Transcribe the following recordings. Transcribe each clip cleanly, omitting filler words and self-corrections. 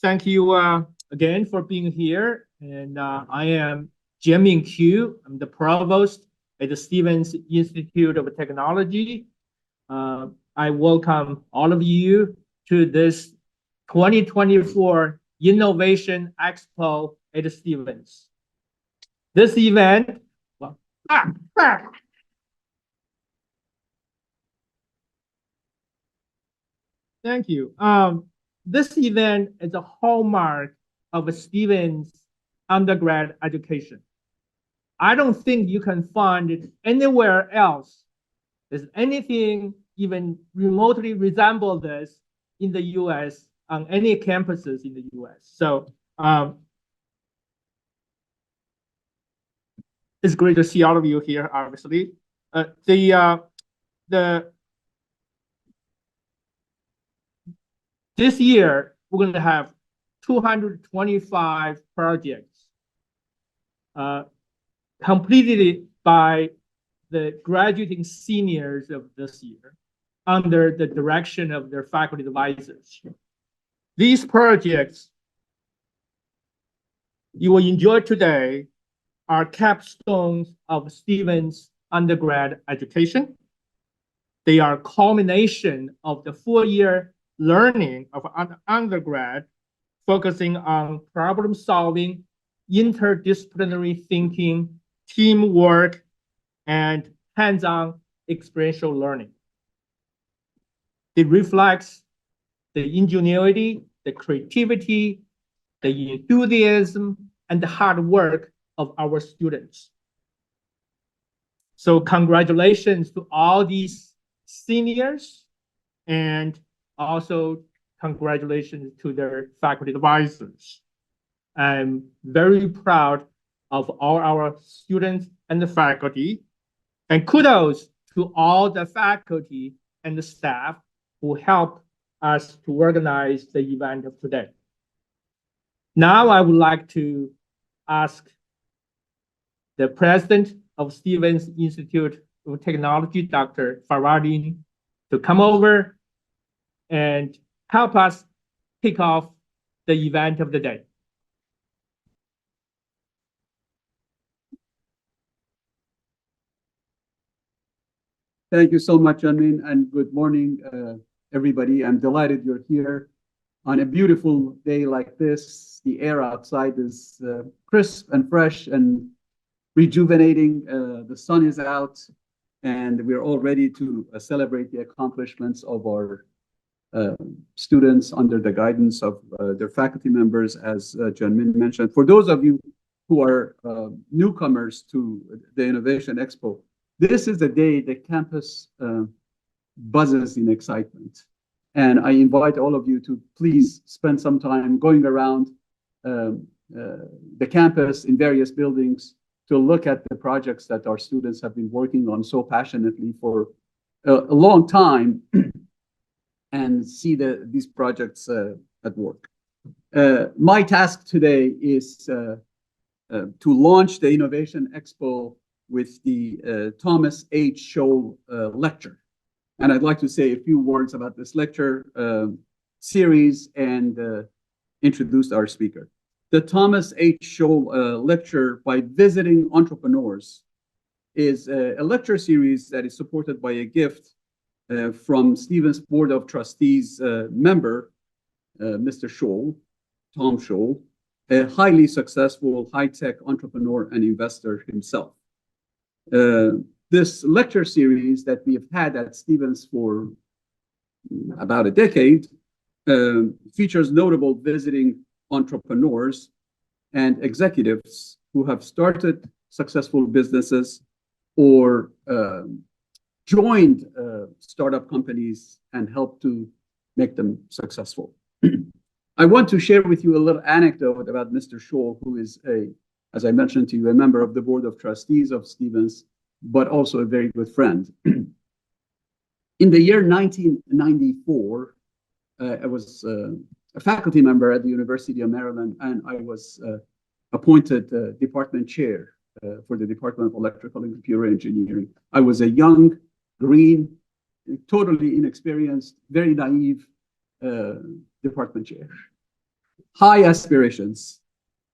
Thank you again for being here. And I am Jianming Qiu. I'm the provost at the Stevens Institute of Technology. I welcome all of you to this 2024 Innovation Expo at Stevens. This event, thank you. This event is a hallmark of a Stevens undergrad education. I don't think you can find it anywhere else. There's anything even remotely resemble this in the US on any campuses in the US. So it's great to see all of you here, obviously. This year, we're going to have 225 projects completed by the graduating seniors of this year under the direction of their faculty advisors. These projects you will enjoy today are capstones of Stevens undergrad education. They are a culmination of the 4-year learning of undergrad, focusing on problem solving, interdisciplinary thinking, teamwork, and hands-on experiential learning. It reflects the ingenuity, the creativity, the enthusiasm, and the hard work of our students. So congratulations to all these seniors, and also congratulations to their faculty advisors. I'm very proud of all our students and the faculty, and kudos to all the faculty and the staff who helped us to organize the event of today. Now I would like to ask the president of Stevens Institute of Technology, Dr. Faradin, to come over and help us kick off the event of the day. Thank you so much, Jianming, and good morning, everybody. I'm delighted you're here on a beautiful day like this. The air outside is crisp and fresh and rejuvenating. The sun is out, and we're all ready to celebrate the accomplishments of our students under the guidance of their faculty members, as Jianming mentioned. For those of you who are newcomers to the Innovation Expo, this is the day the campus buzzes in excitement. And I invite all of you to please spend some time going around the campus in various buildings to look at the projects that our students have been working on so passionately for a long time and see these projects at work. My task today is to launch the Innovation Expo with the Thomas H. Scholl Lecture. And I'd like to say a few words about this lecture series and introduce our speaker. The Thomas H. Scholl Lecture by Visiting Entrepreneurs is a lecture series that is supported by a gift from Stevens Board of Trustees member, Mr. Scholl, Tom Scholl, a highly successful high-tech entrepreneur and investor himself. This lecture series that we have had at Stevens for about a decade features notable visiting entrepreneurs and executives who have started successful businesses or joined startup companies and helped to make them successful. I want to share with you a little anecdote about Mr. Scholl, who is, as I mentioned to you, a member of the Board of Trustees of Stevens, but also a very good friend. In the year 1994, I was a faculty member at the University of Maryland, and I was appointed department chair for the Department of Electrical and Computer Engineering. I was a young, green, totally inexperienced, very naive department chair. high aspirations.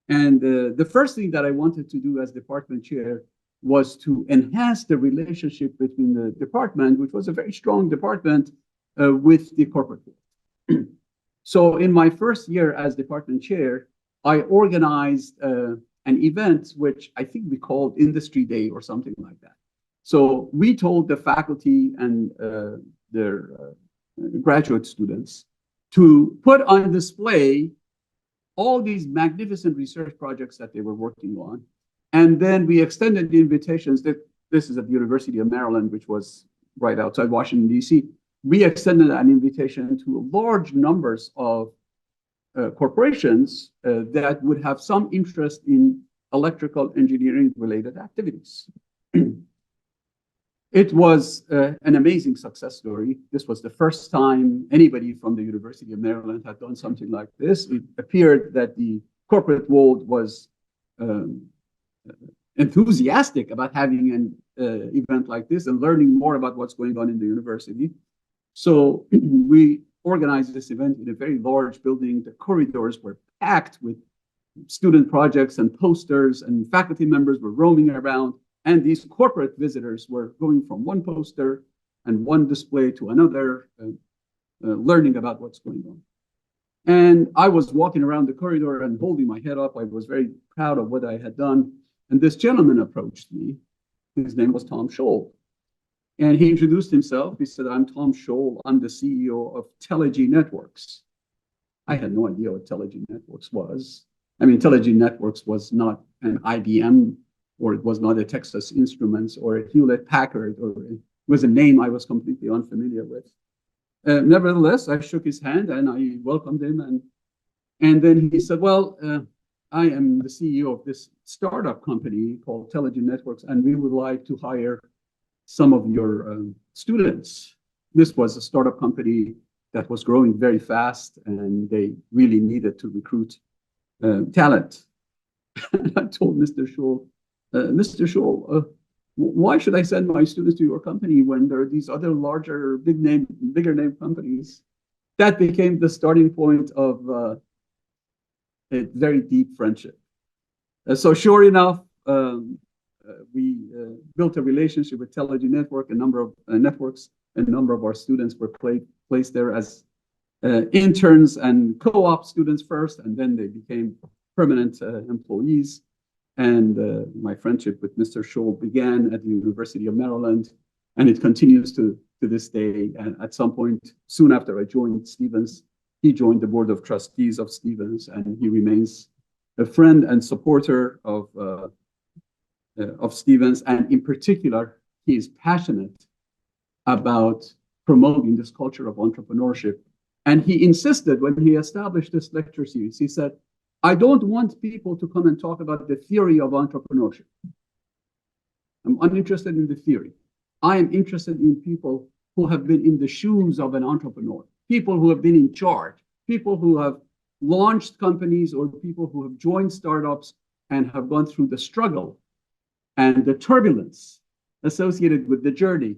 And the first thing that I wanted to do as department chair was to enhance the relationship between the department, which was a very strong department, with the corporate world. So in my first year as department chair, I organized an event which I think we called Industry Day or something like that. So we told the faculty and their graduate students to put on display all these magnificent research projects that they were working on. And then we extended the invitations. That this is at the University of Maryland, which was right outside Washington, D.C. We extended an invitation to large numbers of corporations that would have some interest in electrical engineering related activities. It was an amazing success story. This was the first time anybody from the University of Maryland had done something like this. It appeared that the corporate world was enthusiastic about having an event like this and learning more about what's going on in the university. So we organized this event in a very large building. The corridors were packed with student projects and posters, and faculty members were roaming around. And these corporate visitors were going from one poster and one display to another, learning about what's going on. And I was walking around the corridor and holding my head up. I was very proud of what I had done. And this gentleman approached me. His name was Tom Scholl. And he introduced himself. He said, "I'm Tom Scholl. I'm the CEO of Telegene Networks." I had no idea what Telegene Networks was. I mean, Telegene Networks was not an IBM, or it was not a Texas Instruments or a Hewlett Packard, or it was a name I was completely unfamiliar with. Nevertheless, I shook his hand and I welcomed him. And then he said, "Well, I am the CEO of this startup company called Telegene Networks, and we would like to hire some of your students." This was a startup company that was growing very fast, and they really needed to recruit talent. And I told Mr. Scholl, "Mr. Scholl, why should I send my students to your company when there are these other larger, bigger name companies?" That became the starting point of a very deep friendship. So sure enough, we built a relationship with Telegene Network. A number of networks, a number of our students were placed there as interns and co-op students first, and then they became permanent employees. And my friendship with Mr. Scholl began at the University of Maryland, and it continues to this day. And at some point, soon after I joined Stevens, he joined the board of trustees of Stevens, and he remains a friend and supporter of Stevens. And in particular, he is passionate about promoting this culture of entrepreneurship. And he insisted when he established this lecture series, he said, "I don't want people to come and talk about the theory of entrepreneurship. I'm uninterested in the theory. I am interested in people who have been in the shoes of an entrepreneur, people who have been in charge, people who have launched companies, or people who have joined startups and have gone through the struggle and the turbulence associated with the journey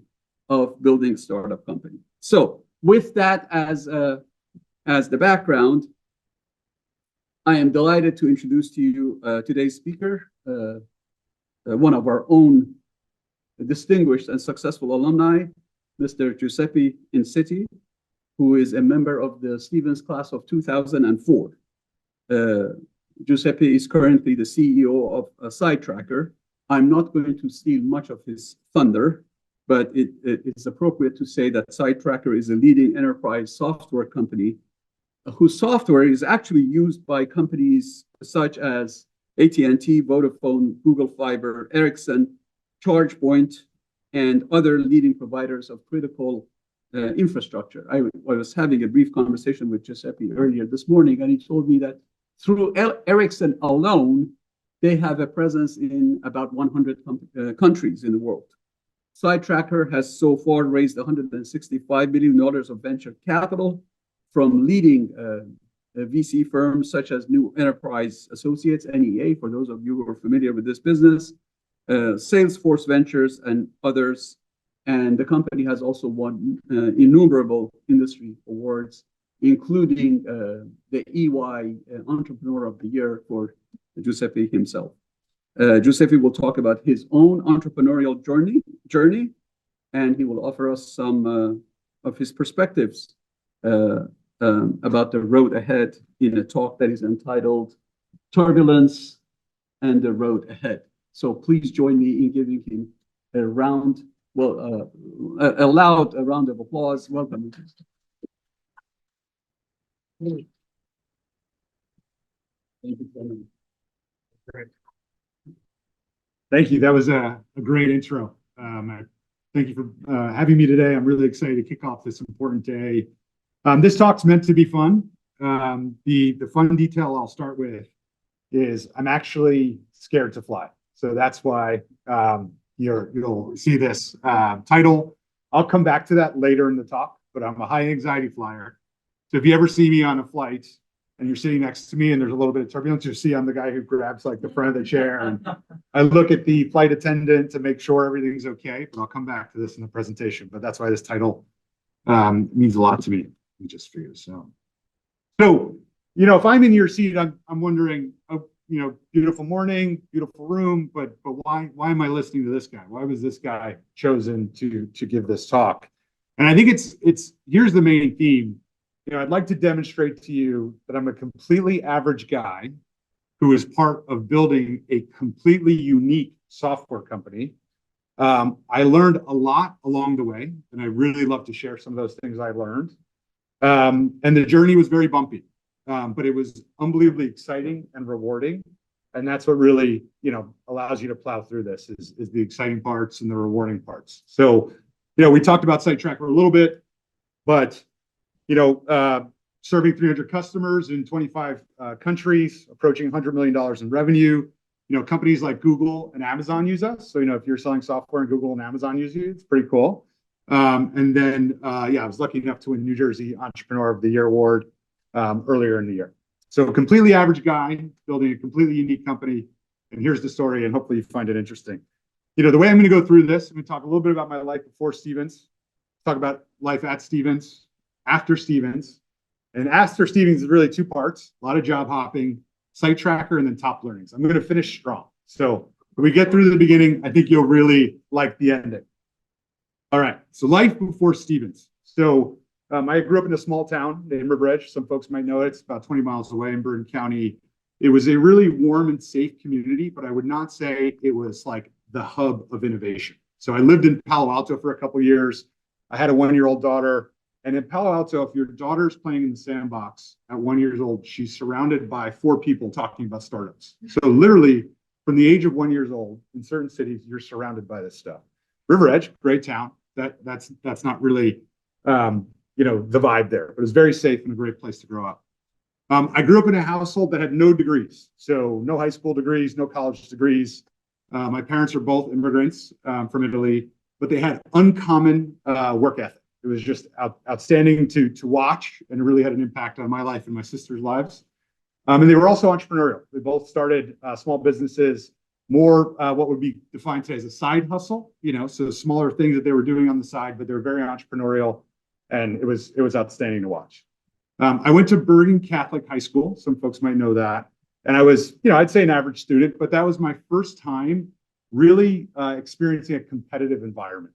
of building a startup company." So with that as the background, I am delighted to introduce to you today's speaker, one of our own distinguished and successful alumni, Mr. Giuseppe Incitti, who is a member of the Stevens class of 2004. Giuseppe is currently the CEO of Sitetracker. I'm not going to steal much of his thunder, but it's appropriate to say that Sitetracker is a leading enterprise software company whose software is actually used by companies such as AT&T, Vodafone, Google Fiber, Ericsson, ChargePoint, and other leading providers of critical infrastructure. I was having a brief conversation with Giuseppe earlier this morning, and he told me that through Ericsson alone, they have a presence in about 100 countries in the world. Sitetracker has so far raised $165 million of venture capital from leading VC firms such as New Enterprise Associates, NEA, for those of you who are familiar with this business, Salesforce Ventures, and others. And the company has also won innumerable industry awards, including the EY Entrepreneur of the Year for Giuseppe himself. Giuseppe will talk about his own entrepreneurial journey, and he will offer us some of his perspectives about the road ahead in a talk that is entitled Turbulence and the Road Ahead. So please join me in giving him a round, a loud round of applause. Welcome. Thank you. Great. Thank you. That was a great intro. Thank you for having me today. I'm really excited to kick off this important day. This talk's meant to be fun. The fun detail I'll start with is I'm actually scared to fly. So that's why you'll see this title. I'll come back to that later in the talk, but I'm a high anxiety flyer. So if you ever see me on a flight and you're sitting next to me and there's a little bit of turbulence, you'll see I'm the guy who grabs like the front of the chair. And I look at the flight attendant to make sure everything's okay, but I'll come back to this in the presentation. But that's why this title means a lot to me, just for you. So, if I'm in your seat, I'm wondering, beautiful morning, beautiful room, but why am I listening to this guy? Why was this guy chosen to give this talk? And I think it's here's the main theme. I'd like to demonstrate to you that I'm a completely average guy who is part of building a completely unique software company. I learned a lot along the way, and I really love to share some of those things I learned. And the journey was very bumpy, but it was unbelievably exciting and rewarding. And that's what really, allows you to plow through this is the exciting parts and the rewarding parts. So, we talked about Sitetracker a little bit, but serving 300 customers in 25 countries, approaching $100 million in revenue. Companies like Google and Amazon use us. So, if you're selling software and Google and Amazon use you, it's pretty cool. And then, I was lucky enough to win New Jersey Entrepreneur of the Year award earlier in the year. So a completely average guy building a completely unique company. And here's the story, and hopefully you find it interesting. The way I'm going to go through this, I'm going to talk a little bit about my life before Stevens, talk about life at Stevens, after Stevens. And after Stevens is really two parts, a lot of job hopping, Sitetracker, and then top learnings. I'm going to finish strong. So when we get through the beginning, I think you'll really like the ending. All right, so life before Stevens. So I grew up in a small town named River Edge. Some folks might know it. It's about 20 miles away in Bergen County. It was a really warm and safe community, but I would not say it was like the hub of innovation. So I lived in Palo Alto for a couple of years. I had a 1-year-old daughter. And in Palo Alto, if your daughter's playing in the sandbox at 1 year old, she's surrounded by 4 people talking about startups. So literally, from the age of 1 year old, in certain cities, you're surrounded by this stuff. River Edge, great town. That's not really the vibe there, but it's very safe and a great place to grow up. I grew up in a household that had no degrees, so no high school degrees, no college degrees. My parents are both immigrants from Italy, but they had uncommon work ethic. It was just outstanding to watch, and it really had an impact on my life and my sister's lives. And they were also entrepreneurial. They both started small businesses, more what would be defined today as a side hustle, so smaller things that they were doing on the side, but they were very entrepreneurial, and it was outstanding to watch. I went to Bergen Catholic High School. Some folks might know that. And I was, I'd say an average student, but that was my first time really experiencing a competitive environment.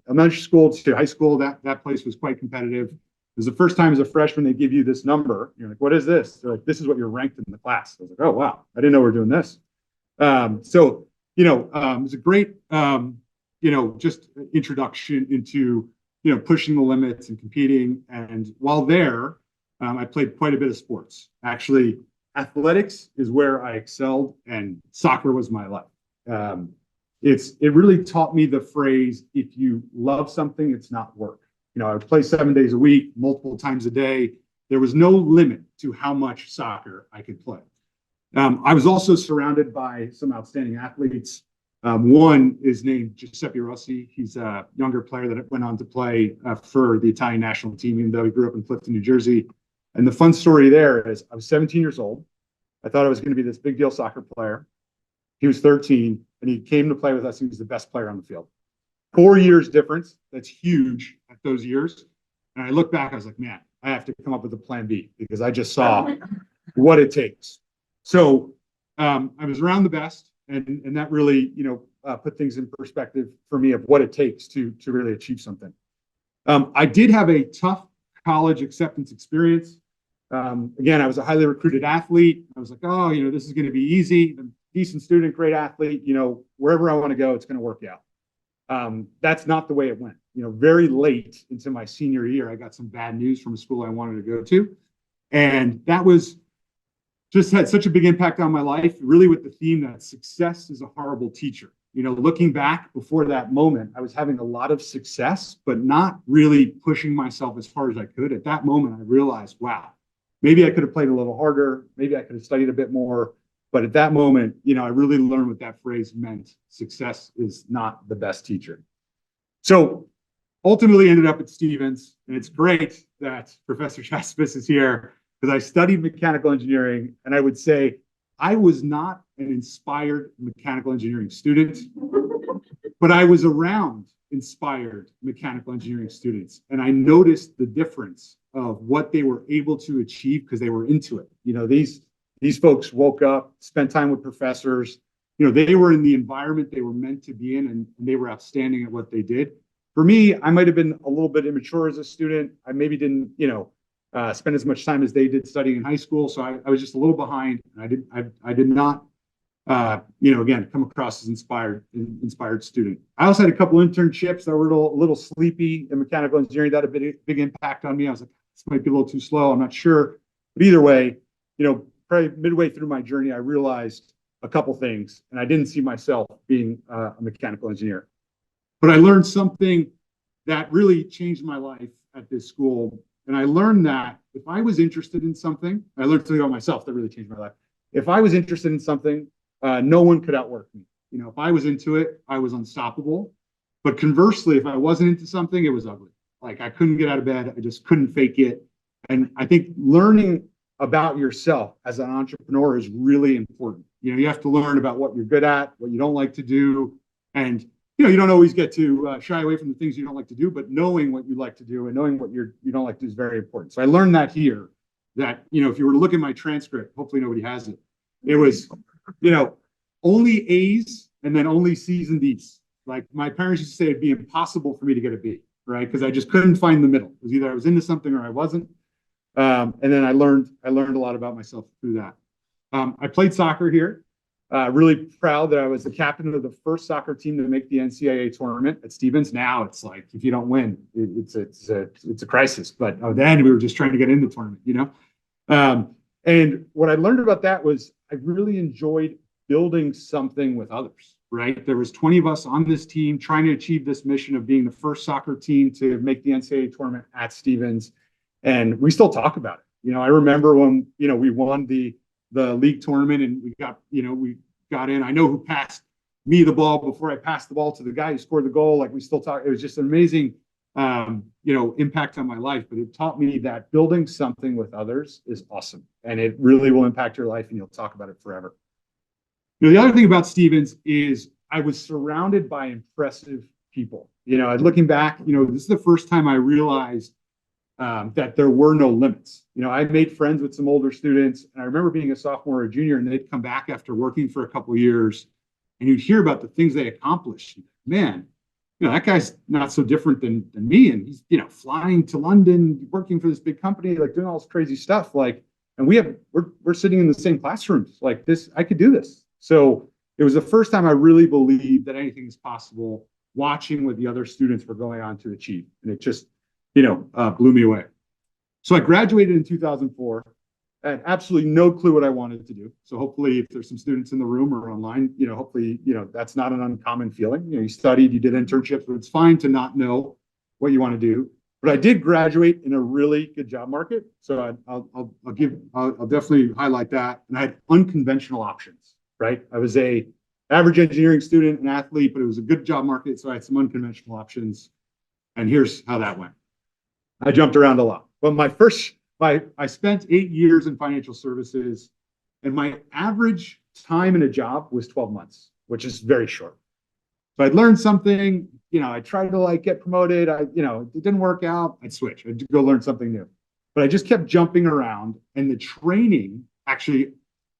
Elementary school to high school, that place was quite competitive. It was the first time as a freshman they give you this number. You're like, what is this? They're like, this is what you're ranked in the class. I was like, oh, wow, I didn't know we were doing this. It was a great, just introduction into, pushing the limits and competing. And while there, I played quite a bit of sports. Actually, athletics is where I excelled, and soccer was my life. It really taught me the phrase, if you love something, it's not work. I would play 7 days a week, multiple times a day. There was no limit to how much soccer I could play. I was also surrounded by some outstanding athletes. One is named Giuseppe Rossi. He's a younger player that went on to play for the Italian national team, even though he grew up in Clifton, New Jersey. And the fun story there is I was 17 years old. I thought I was going to be this big deal soccer player. He was 13, and he came to play with us. He was the best player on the field. 4 years difference. That's huge at those years. And I look back, I was like, man, I have to come up with a plan B because I just saw what it takes. So I was around the best, and that really, put things in perspective for me of what it takes to really achieve something. I did have a tough college acceptance experience. Again, I was a highly recruited athlete. I was like, oh, this is going to be easy. I'm a decent student, great athlete. Wherever I want to go, it's going to work out. That's not the way it went. Very late into my senior year, I got some bad news from a school I wanted to go to. And that was just had such a big impact on my life, really with the theme that success is a horrible teacher. Looking back before that moment, I was having a lot of success, but not really pushing myself as far as I could. At that moment, I realized, wow, maybe I could have played a little harder. Maybe I could have studied a bit more. But at that moment, I really learned what that phrase meant. Success is not the best teacher. So ultimately ended up at Stevens. And it's great that Professor Jaspis is here because I studied mechanical engineering. And I would say I was not an inspired mechanical engineering student, but I was around inspired mechanical engineering students. And I noticed the difference of what they were able to achieve because they were into it. These folks woke up, spent time with professors. They were in the environment they were meant to be in, and they were outstanding at what they did. For me, I might have been a little bit immature as a student. I maybe didn't, spend as much time as they did studying in high school. So I was just a little behind. And I did not, again, come across as inspired student. I also had a couple internships that were a little sleepy in mechanical engineering. That had a big impact on me. I was like, this might be a little too slow. I'm not sure. But either way, probably midway through my journey, I realized a couple things, and I didn't see myself being a mechanical engineer. But I learned something that really changed my life at this school. And I learned that if I was interested in something, I learned something about myself that really changed my life. If I was interested in something, no one could outwork me. If I was into it, I was unstoppable. But conversely, if I wasn't into something, it was ugly. Like I couldn't get out of bed. I just couldn't fake it. And I think learning about yourself as an entrepreneur is really important. You have to learn about what you're good at, what you don't like to do. And, you don't always get to shy away from the things you don't like to do, but knowing what you like to do and knowing what you don't like to do is very important. So I learned that here, that, if you were to look at my transcript, hopefully nobody has it. It was, only A's and then only C's and D's. Like my parents used to say it'd be impossible for me to get a B, right? Because I just couldn't find the middle. It was either I was into something or I wasn't. And then I learned a lot about myself through that. I played soccer here. Really proud that I was the captain of the first soccer team to make the NCAA tournament at Stevens. Now it's like if you don't win, it's a crisis. But then we were just trying to get in the tournament, And what I learned about that was I really enjoyed building something with others. Right? There was 20 of us on this team trying to achieve this mission of being the first soccer team to make the NCAA tournament at Stevens. And we still talk about it. I remember when, we won the league tournament and we got in. I know who passed me the ball before I passed the ball to the guy who scored the goal. Like we still talk. It was just an amazing, impact on my life. But it taught me that building something with others is awesome. And it really will impact your life and you'll talk about it forever. The other thing about Stevens is I was surrounded by impressive people. Looking back, this is the first time I realized that there were no limits. I made friends with some older students, and I remember being a sophomore or a junior, and they'd come back after working for a couple of years, and you'd hear about the things they accomplished. Man, that guy's not so different than me, and he's flying to London, working for this big company, like doing all this crazy stuff. Like, and we're sitting in the same classrooms. Like this, I could do this. So it was the first time I really believed that anything is possible. Watching what the other students were going on to achieve, and it just blew me away. So I graduated in 2004. I had absolutely no clue what I wanted to do. So hopefully if there's some students in the room or online, hopefully, that's not an uncommon feeling. You studied, you did internships, but it's fine to not know what you want to do. But I did graduate in a really good job market. So I'll definitely highlight that. And I had unconventional options, right? I was a average engineering student, an athlete, but it was a good job market. So I had some unconventional options. And here's how that went. I jumped around a lot. But I spent 8 years in financial services, and my average time in a job was 12 months, which is very short. So I'd learned something, I tried to get promoted. It didn't work out. I'd switch. I'd go learn something new. But I just kept jumping around, and the training actually,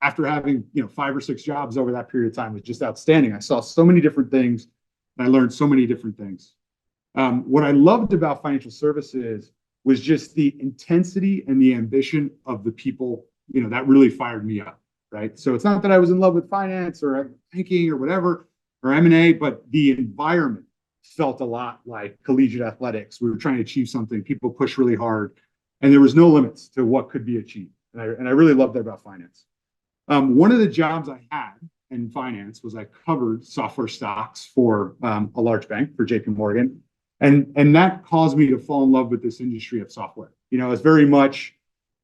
after having 5 or 6 jobs over that period of time, was just outstanding. I saw so many different things, and I learned so many different things. What I loved about financial services was just the intensity and the ambition of the people, that really fired me up, right? So it's not that I was in love with finance or banking or whatever, or M&A, but the environment felt a lot like collegiate athletics. We were trying to achieve something. People push really hard, and there was no limits to what could be achieved. And I really loved that about finance. One of the jobs I had in finance was I covered software stocks for a large bank, for JP Morgan. And that caused me to fall in love with this industry of software. I was very much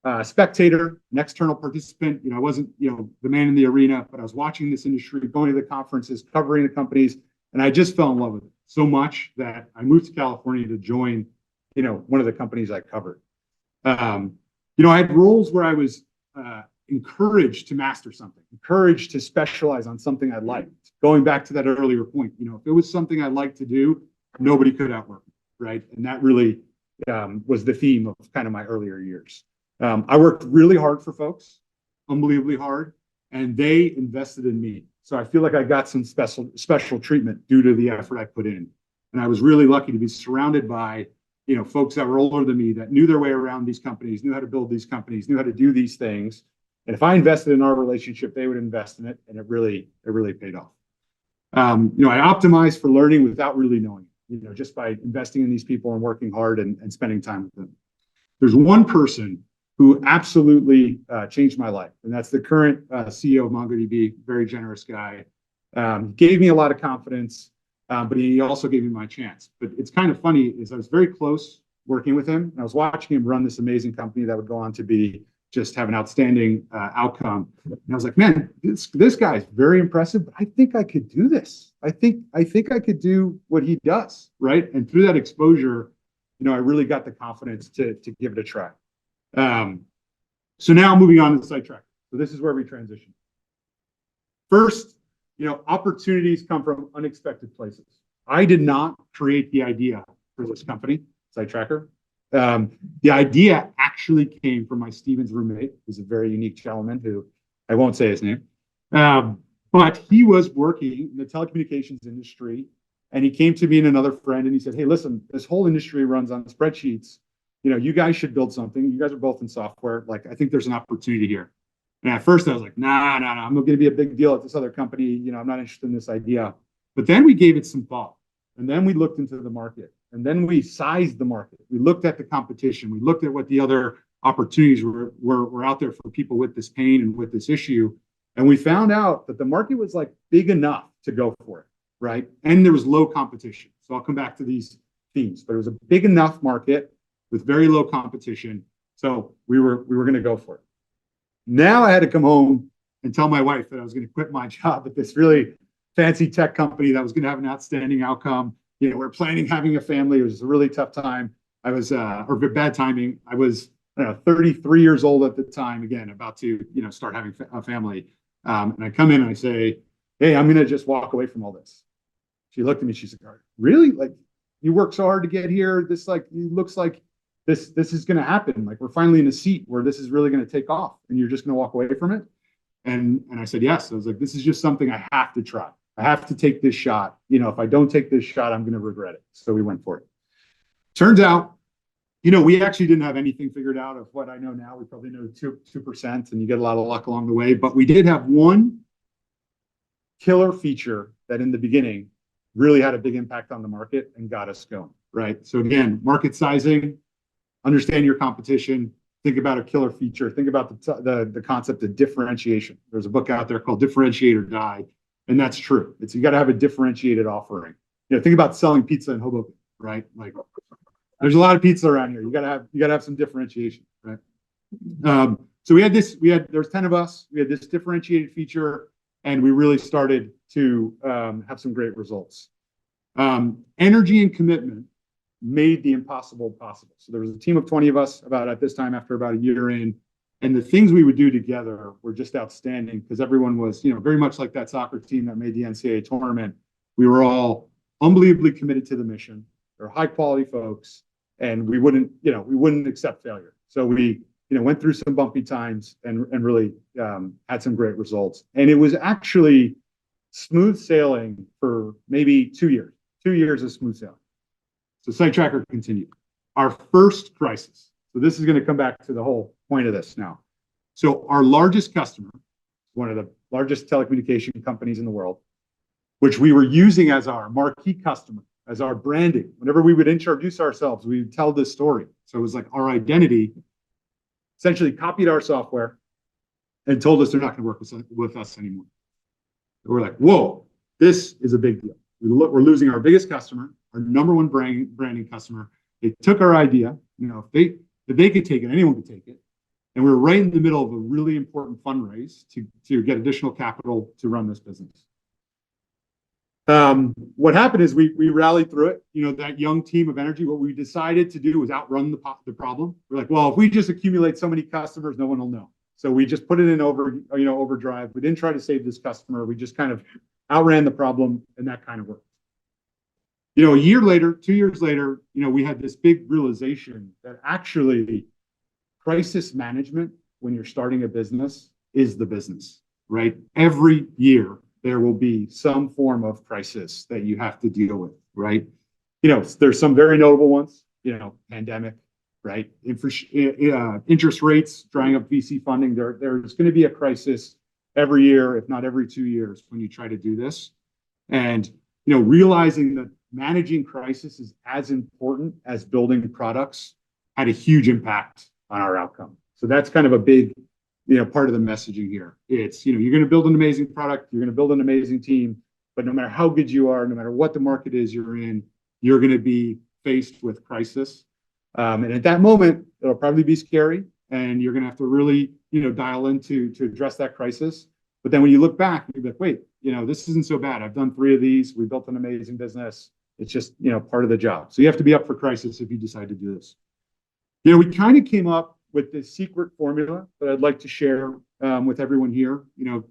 a spectator, an external participant. I wasn't, the man in the arena, but I was watching this industry, going to the conferences, covering the companies, and I just fell in love with it so much that I moved to California to join, one of the companies I covered. I had roles where I was encouraged to master something, encouraged to specialize on something I liked. Going back to that earlier point, if it was something I liked to do, nobody could outwork me, right? And that really was the theme of kind of my earlier years. I worked really hard for folks, unbelievably hard, and they invested in me. So I feel like I got some special treatment due to the effort I put in. And I was really lucky to be surrounded by, folks that were older than me, that knew their way around these companies, knew how to build these companies, knew how to do these things. And if I invested in our relationship, they would invest in it, and it really paid off. I optimized for learning without really knowing, just by investing in these people and working hard and spending time with them. There's one person who absolutely changed my life, and that's the current CEO of MongoDB, very generous guy. Gave me a lot of confidence, but he also gave me my chance. But it's kind of funny is I was very close working with him, and I was watching him run this amazing company that would go on to be just have an outstanding outcome. And I was like, man, this guy's very impressive, but I think I could do this. I think I could do what he does, right? And through that exposure, I really got the confidence to give it a try. So now moving on to the Sitetracker. So this is where we transition. First, opportunities come from unexpected places. I did not create the idea for this company, Sitetracker. The idea actually came from my Stevens roommate, who's a very unique gentleman who I won't say his name. But he was working in the telecommunications industry, and he came to me and another friend, and he said, hey, listen, this whole industry runs on spreadsheets. You guys should build something. You guys are both in software. Like, I think there's an opportunity here. And at first I was like, nah, I'm going to be a big deal at this other company. I'm not interested in this idea. But then we gave it some thought, and then we looked into the market. And then we sized the market. We looked at the competition. We looked at what the other opportunities were out there for people with this pain and with this issue. And we found out that the market was like big enough to go for it, right? And there was low competition. So I'll come back to these themes, but it was a big enough market with very low competition. So we were going to go for it. Now I had to come home and tell my wife that I was going to quit my job at this really fancy tech company that was going to have an outstanding outcome. We're planning having a family. It was a really tough time. I was, or bad timing. I was 33 years old at the time, again, about to, start having a family. And I come in and I say, hey, I'm going to just walk away from all this. She looked at me, she's like, really? Like, you worked so hard to get here. This looks like this is going to happen. Like, we're finally in a seat where this is really going to take off, and you're just going to walk away from it. And I said, yes. I was like, this is just something I have to try. I have to take this shot. If I don't take this shot, I'm going to regret it. So we went for it. Turns out, we actually didn't have anything figured out of what I know now. We probably know 2%, and you get a lot of luck along the way. But we did have one killer feature that in the beginning really had a big impact on the market and got us going, right? So again, market sizing, understand your competition, think about a killer feature, think about the concept of differentiation. There's a book out there called Differentiate or Die. And that's true. You got to have a differentiated offering. Think about selling pizza in Hoboken, right? Like, there's a lot of pizza around here. You got to have some differentiation, right? So there's 10 of us. We had this differentiated feature, and we really started to have some great results. Energy and commitment made the impossible possible. So there was a team of 20 of us at this time, after about a year in. And the things we would do together were just outstanding, because everyone was, very much like that soccer team that made the NCAA tournament. We were all unbelievably committed to the mission. They're high quality folks, and we wouldn't accept failure. So we, went through some bumpy times and really had some great results. And it was actually smooth sailing for maybe 2 years of smooth sailing. So Sitetracker continued. Our first crisis. So this is going to come back to the whole point of this now. So our largest customer, one of the largest telecommunication companies in the world, which we were using as our marquee customer, as our branding. Whenever we would introduce ourselves, we would tell this story. So it was like our identity, essentially copied our software and told us they're not going to work with us anymore. We're like, whoa, this is a big deal. We're losing our biggest customer, our number one branding customer. They took our idea. If they could take it, anyone could take it. And we were right in the middle of a really important fundraise to get additional capital to run this business. What happened is we rallied through it. That young team of energy, what we decided to do was outrun the problem. We're like, well, if we just accumulate so many customers, no one will know. So we just put it in overdrive. We didn't try to save this customer. We just kind of outran the problem, and that kind of worked. A year later, 2 years later, we had this big realization that actually crisis management, when you're starting a business, is the business, right? Every year, there will be some form of crisis that you have to deal with, right? There's some very notable ones, pandemic, right? Interest rates drying up VC funding. There's going to be a crisis every year, if not every 2 years, when you try to do this. And, realizing that managing crisis is as important as building products had a huge impact on our outcome. So that's kind of a big, part of the messaging here. It's, you're going to build an amazing product, you're going to build an amazing team, but no matter how good you are, no matter what the market is you're in, you're going to be faced with crisis. And at that moment, it'll probably be scary, and you're going to have to really, dial in to address that crisis. But then when you look back, you're like, wait, this isn't so bad. I've done 3 of these. We built an amazing business. It's just, part of the job. So you have to be up for crisis if you decide to do this. We kind of came up with this secret formula that I'd like to share with everyone here,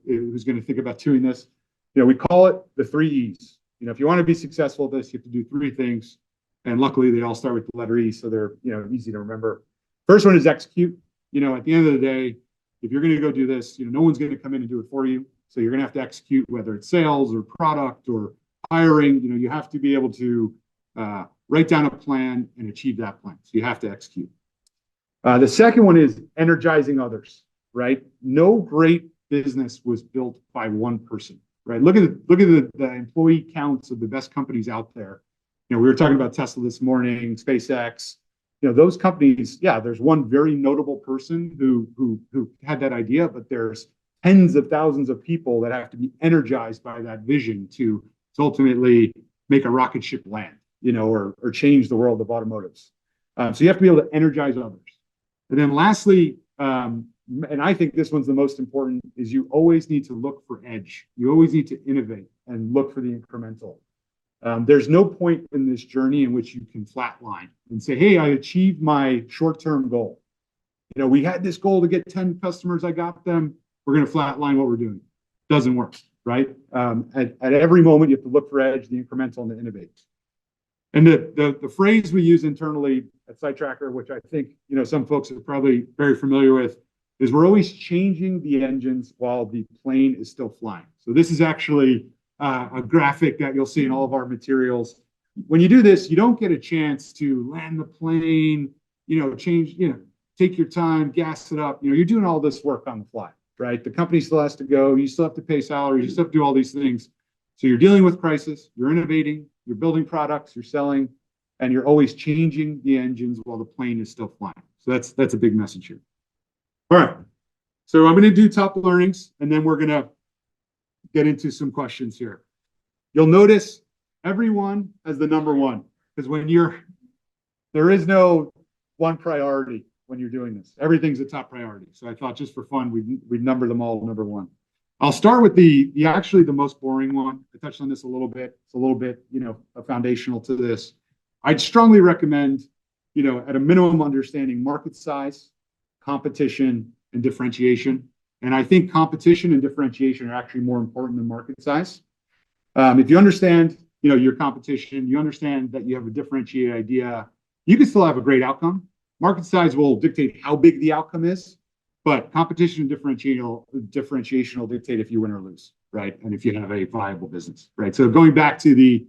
who's going to think about doing this. We call it the 3 E's. If you want to be successful at this, you have to do 3 things. And luckily, they all start with the letter E, so they're, easy to remember. First one is execute. At the end of the day, if you're going to go do this, no one's going to come in and do it for you. So you're going to have to execute, whether it's sales or product or hiring. You have to be able to write down a plan and achieve that plan. So you have to execute. The second one is energizing others, right? No great business was built by one person, right? Look at the employee counts of the best companies out there. We were talking about Tesla this morning, SpaceX. Those companies, yeah, there's one very notable person who had that idea, but there's tens of thousands of people that have to be energized by that vision to ultimately make a rocket ship land, or change the world of automotives. So you have to be able to energize others. And then lastly, and I think this one's the most important, is you always need to look for edge. You always need to innovate and look for the incremental. There's no point in this journey in which you can flatline and say, hey, I achieved my short-term goal. We had this goal to get 10 customers. I got them. We're going to flatline what we're doing. Doesn't work, right? At every moment, you have to look for edge, the incremental, and the innovate. And the phrase we use internally at Sitetracker, which I think some folks are probably very familiar with, is we're always changing the engines while the plane is still flying. So this is actually a graphic that you'll see in all of our materials. When you do this, you don't get a chance to land the plane, take your time, gas it up. You're doing all this work on the fly, right? The company still has to go. You still have to pay salaries. You still have to do all these things. So you're dealing with crisis. You're innovating. You're building products. You're selling, and you're always changing the engines while the plane is still flying. So that's a big message here. All right. So I'm going to do top learnings, and then we're going to get into some questions here. You'll notice everyone has the number 1, because there is no one priority when you're doing this. Everything's a top priority. So I thought just for fun, we'd number them all number 1. I'll start with actually the most boring one. I touched on this a little bit. It's a little bit, foundational to this. I'd strongly recommend, at a minimum, understanding market size, competition, and differentiation. And I think competition and differentiation are actually more important than market size. If you understand, your competition, you understand that you have a differentiated idea, you can still have a great outcome. market size will dictate how big the outcome is, but competition and differentiation will dictate if you win or lose, right? And if you have a viable business, right? So going back to the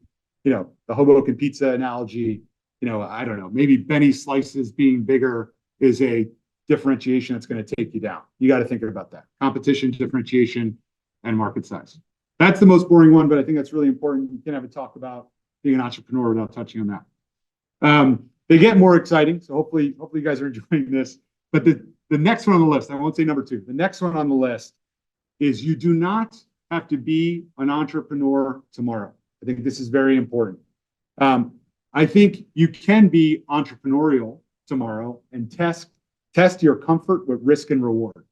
Hoboken pizza analogy, I don't know, maybe Benny slices being bigger is a differentiation that's going to take you down. You got to think about that. Competition, differentiation, and market size. That's the most boring one, but I think that's really important. You can have a talk about being an entrepreneur without touching on that. They get more exciting, so hopefully you guys are enjoying this. But the next one on the list, I won't say number 2. The next one on the list is you do not have to be an entrepreneur tomorrow. I think this is very important. I think you can be entrepreneurial tomorrow and test your comfort with risk and reward.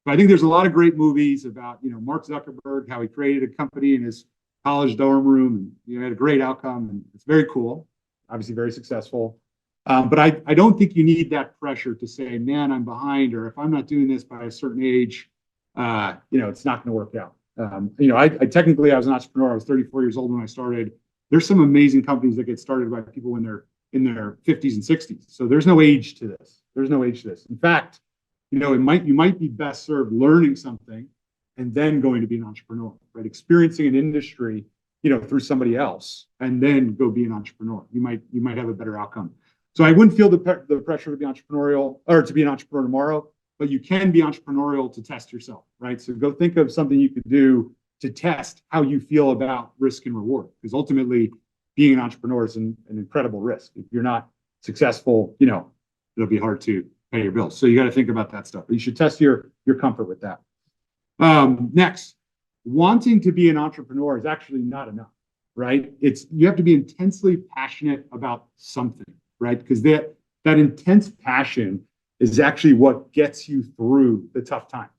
But I think there's a lot of great movies about, Mark Zuckerberg, how he created a company in his college dorm room and had a great outcome, and it's very cool, obviously very successful. But I don't think you need that pressure to say, man, I'm behind, or if I'm not doing this by a certain age, it's not going to work out. I technically, I was an entrepreneur. I was 34 years old when I started. There's some amazing companies that get started by people when they're in their 50s and 60s. So there's no age to this. There's no age to this. In fact, you might be best served learning something and then going to be an entrepreneur, right? Experiencing an industry, through somebody else, and then go be an entrepreneur. You might have a better outcome. So I wouldn't feel the pressure to be entrepreneurial or to be an entrepreneur tomorrow, but you can be entrepreneurial to test yourself, right? So go think of something you could do to test how you feel about risk and reward, because ultimately being an entrepreneur is an incredible risk. If you're not successful, it'll be hard to pay your bills. So you got to think about that stuff. But you should test your comfort with that. Next, wanting to be an entrepreneur is actually not enough, right? You have to be intensely passionate about something, right? Because that intense passion is actually what gets you through the tough times.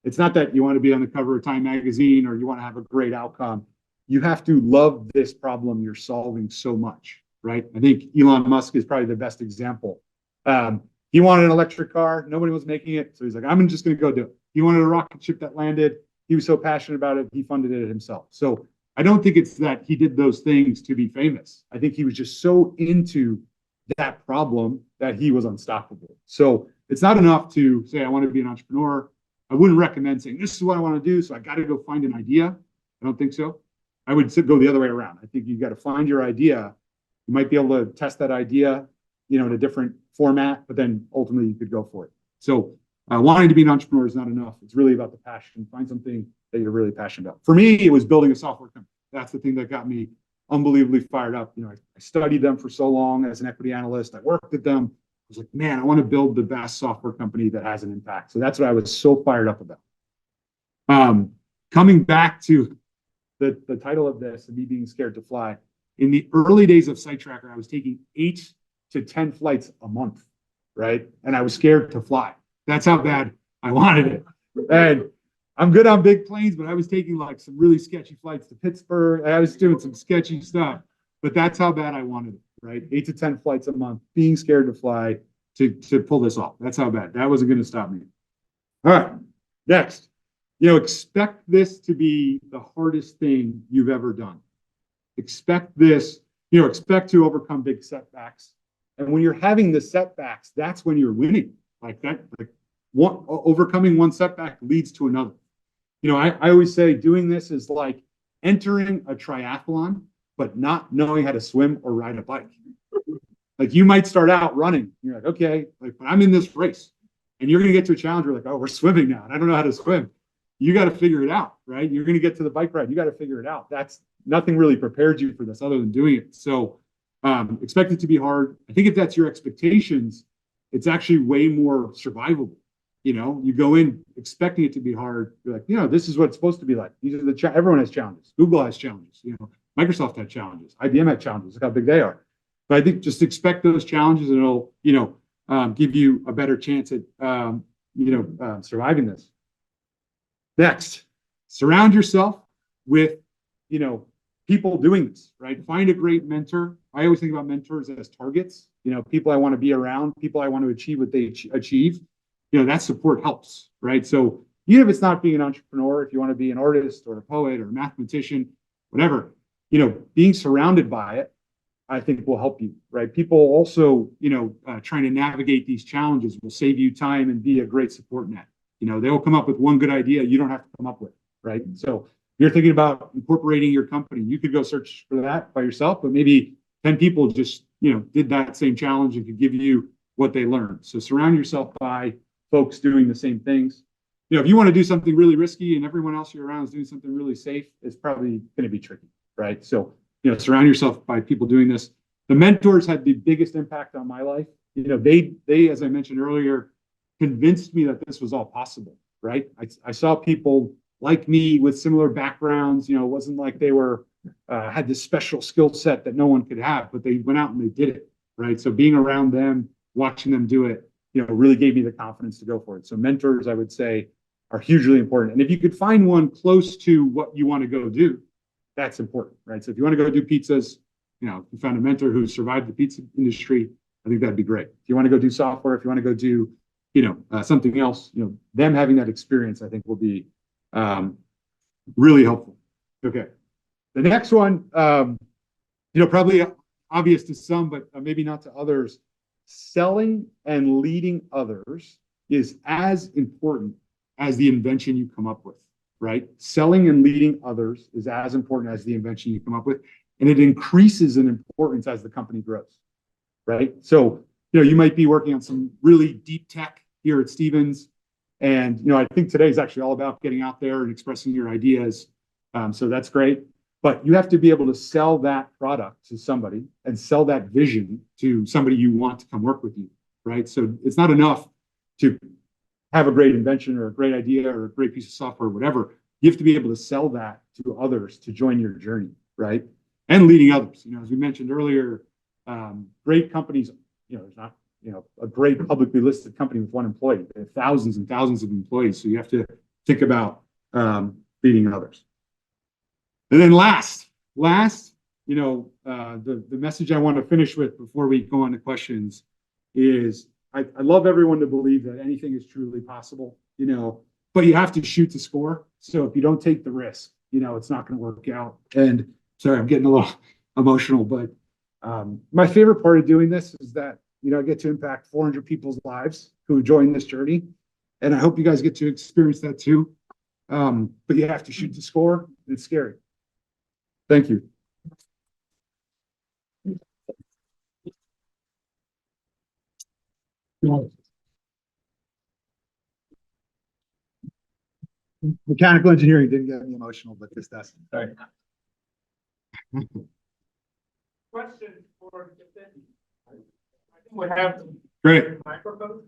It's not that you want to be on the cover of Time magazine or you want to have a great outcome. You have to love this problem you're solving so much, right? I think Elon Musk is probably the best example. He wanted an electric car. Nobody was making it. So he's like, I'm just going to go do it. He wanted a rocket ship that landed. He was so passionate about it. He funded it himself. So I don't think it's that he did those things to be famous. I think he was just so into that problem that he was unstoppable. So it's not enough to say, I want to be an entrepreneur. I wouldn't recommend saying, this is what I want to do, so I got to go find an idea. I don't think so. I would go the other way around. I think you've got to find your idea. You might be able to test that idea, in a different format, but then ultimately you could go for it. So wanting to be an entrepreneur is not enough. It's really about the passion. Find something that you're really passionate about. For me, it was building a software company. That's the thing that got me unbelievably fired up. I studied them for so long as an equity analyst. I worked with them. I was like, man, I want to build the best software company that has an impact. So that's what I was so fired up about. Coming back to the title of this and me being scared to fly. In the early days of Sitetracker, I was taking 8 to 10 flights a month, right? And I was scared to fly. That's how bad I wanted it. And I'm good on big planes, but I was taking like some really sketchy flights to Pittsburgh. I was doing some sketchy stuff, but that's how bad I wanted it, right? 8 to 10 flights a month, being scared to fly to pull this off. That's how bad. That wasn't going to stop me. All right, next. Expect this to be the hardest thing you've ever done. Expect this, expect to overcome big setbacks. And when you're having the setbacks, that's when you're winning. Overcoming one setback leads to another. I always say doing this is like entering a triathlon, but not knowing how to swim or ride a bike. Like you might start out running. You're like, okay, but I'm in this race. And you're going to get to a challenge where like, oh, we're swimming now. And I don't know how to swim. You got to figure it out, right? You're going to get to the bike ride. You got to figure it out. That's nothing really prepared you for this other than doing it. So expect it to be hard. I think if that's your expectations, it's actually way more survivable. You go in expecting it to be hard. You're like, this is what it's supposed to be like. These are everyone has challenges. Google has challenges. Microsoft had challenges. IBM had challenges. Look how big they are. But I think just expect those challenges, and it'll, give you a better chance at, surviving this. Next, surround yourself with, people doing this, right? Find a great mentor. I always think about mentors as targets. People I want to be around, people I want to achieve what they achieve. That support helps, right? So even if it's not being an entrepreneur, if you want to be an artist or a poet or a mathematician, whatever, being surrounded by it I think will help you, right? People also, trying to navigate these challenges will save you time and be a great support net. They'll come up with one good idea you don't have to come up with, right? So you're thinking about incorporating your company. You could go search for that by yourself, but maybe 10 people just, did that same challenge and could give you what they learned. So surround yourself by folks doing the same things. If you want to do something really risky and everyone else you're around is doing something really safe, it's probably going to be tricky, right? So, surround yourself by people doing this. The mentors had the biggest impact on my life. They, as I mentioned earlier, convinced me that this was all possible, right? I saw people like me with similar backgrounds. It wasn't like they were had this special skill set that no one could have, but they went out and they did it, right? So being around them, watching them do it, really gave me the confidence to go for it. So mentors, I would say, are hugely important. And if you could find one close to what you want to go do, that's important, right? So if you want to go do pizzas, if you found a mentor who survived the pizza industry, I think that'd be great. If you want to go do software, if you want to go do, something else, them having that experience, I think will be really helpful. Okay. The next one, probably obvious to some, but maybe not to others. Selling and leading others is as important as the invention you come up with, right? Selling and leading others is as important as the invention you come up with, and it increases in importance as the company grows, right? So, you might be working on some really deep tech here at Stevens, and, I think today is actually all about getting out there and expressing your ideas. So that's great. But you have to be able to sell that product to somebody and sell that vision to somebody you want to come work with you, right? So it's not enough to have a great invention or a great idea or a great piece of software or whatever. You have to be able to sell that to others to join your journey, right? And leading others. As we mentioned earlier, great companies, there's not, a great publicly listed company with one employee. They have thousands and thousands of employees. So you have to think about leading others. And then last, the message I want to finish with before we go on to questions is I love everyone to believe that anything is truly possible, but you have to shoot to score. So if you don't take the risk, it's not going to work out. And sorry, I'm getting a little emotional, but my favorite part of doing this is that, I get to impact 400 people's lives who join this journey. And I hope you guys get to experience that too. But you have to shoot to score. It's scary. Thank you. Mechanical engineering didn't get me emotional, but this does. Sorry. Question for Giuseppe. I think we have Great. microphone.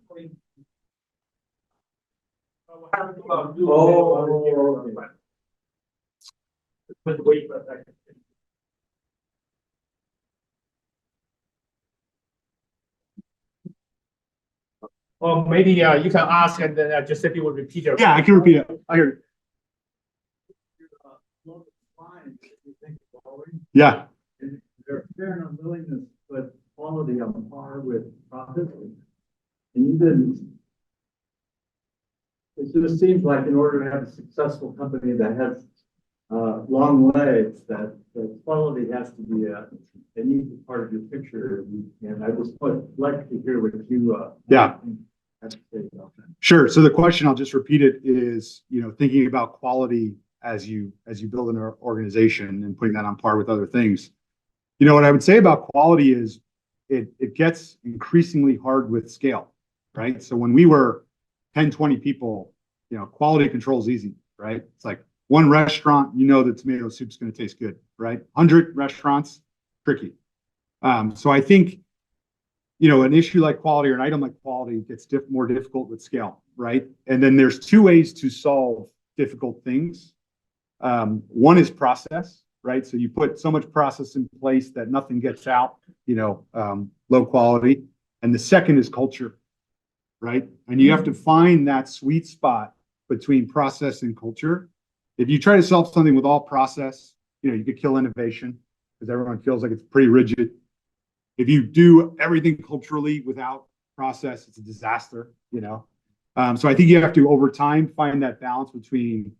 But wait for a second. Or maybe you can ask and then Giuseppe will repeat it. Yeah, I can repeat it. I heard it. Yeah. There's fair and unwillingness, but quality on par with profit. And you didn't. It just seems like in order to have a successful company that has long legs, that the quality has to be an easy part of your picture. And I just would like to hear what you Yeah. have to say about that. Sure. So the question, I'll just repeat it, is, thinking about quality as you build an organization and putting that on par with other things. What I would say about quality is it gets increasingly hard with scale, right? So when we were 10, 20 people, quality control is easy, right? It's like one restaurant, the tomato soup's going to taste good, right? 100 restaurants, tricky. So I think, an issue like quality or an item like quality gets more difficult with scale, right? And then there's two ways to solve difficult things. One is process, right? So you put so much process in place that nothing gets out, low quality. And the second is culture, right? And you have to find that sweet spot between process and culture. If you try to solve something with all process, you could kill innovation because everyone feels like it's pretty rigid. If you do everything culturally without process, it's a disaster, So I think you have to, over time, find that balance between